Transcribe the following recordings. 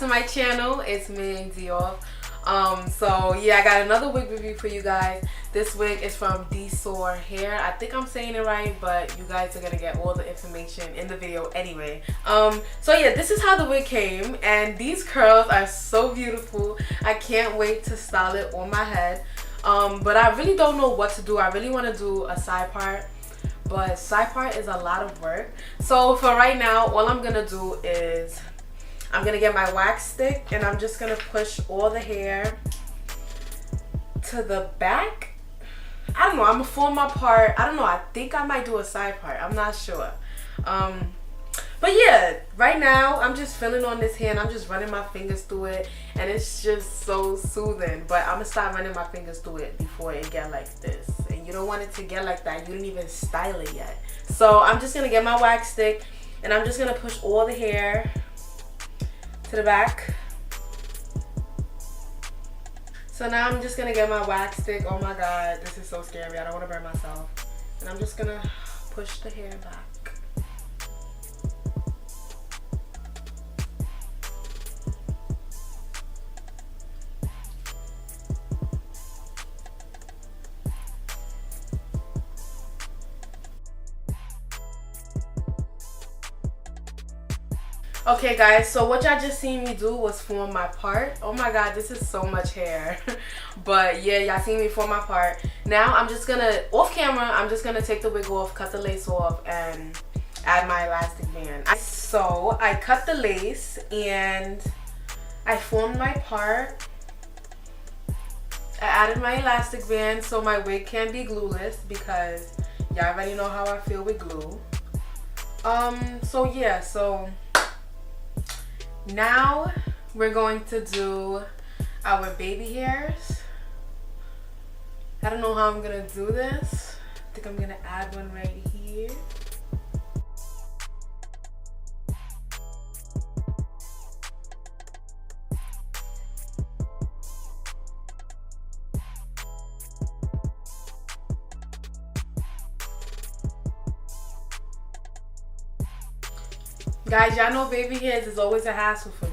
to my channel. It's me, DSoar. So yeah, I got another wig review for you guys. This wig is from DSoar hair. I think I'm saying it right, but you guys are gonna get all the information in the video anyway. So yeah, this is how the wig came, and these curls are so beautiful. I can't wait to style it on my head. But I really don't know what to do. I really want to do a side part, but side part is a lot of work. So for right now, all I'm gonna do is I'm gonna get my wax stick and I'm just gonna push all the hair to the back. I don't know, I'm gonna form my part. I don't know, I think I might do a side part. I'm not sure. But yeah, right now I'm just feeling on this hair and I'm just running my fingers through it, and it's just so soothing. But I'm gonna start running my fingers through it before it get like this. And you don't want it to get like that. You didn't even style it yet. So I'm just gonna get my wax stick and I'm just gonna push all the hair to the back. So now I'm just gonna get my wax stick. Oh my god, this is so scary. I don't want to burn myself. And I'm just gonna push the hair back. Okay guys, so what y'all just seen me do was form my part. Oh my god, this is so much hair. But yeah, y'all seen me form my part. Now I'm just gonna, off camera, I'm just gonna take the wig off, cut the lace off, and add my elastic band. So I cut the lace and I formed my part. I added my elastic band so my wig can be glueless, because y'all already know how I feel with glue. So yeah, so now we're going to do our baby hairs. I don't know how I'm gonna do this. I think I'm gonna add one right here. Guys, y'all know baby hairs is always a hassle for me.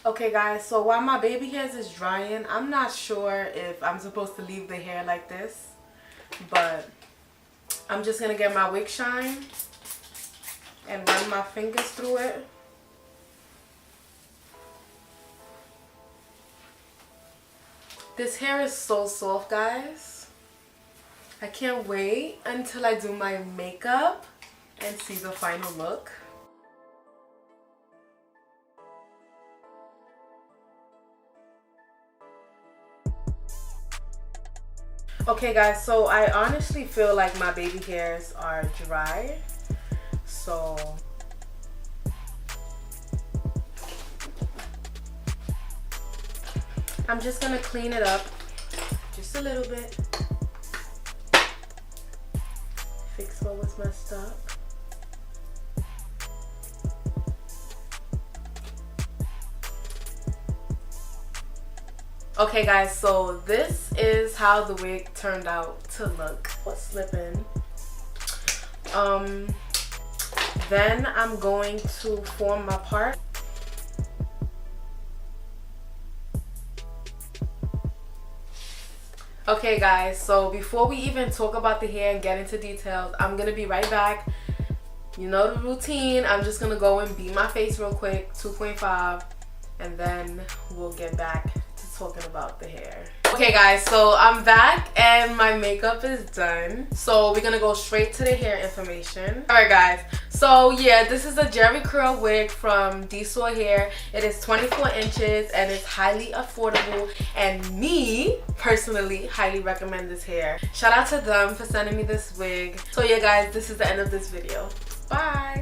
Okay guys, so while my baby hairs is drying, I'm not sure if I'm supposed to leave the hair like this, but I'm just gonna get my wig shine and run my fingers through it. This hair is so soft, guys. I can't wait until I do my makeup and see the final look. Okay guys, so I honestly feel like my baby hairs are dry. So I'm just gonna clean it up just a little bit, fix what was messed up. Okay guys, so this is how the wig turned out to look. What's slipping? Then I'm going to form my part. Okay guys, so before we even talk about the hair and get into details, I'm gonna be right back. You know the routine. I'm just gonna go and beat my face real quick, 2.5, and then we'll get back to talking about the hair. Okay guys, so I'm back and my makeup is done. So we're gonna go straight to the hair information. Alright guys, so yeah, this is a Jerry curl wig from DSoar hair. It is 24 inches and it's highly affordable, and me personally highly recommend this hair. Shout out to them for sending me this wig. So yeah guys, this is the end of this video. Bye.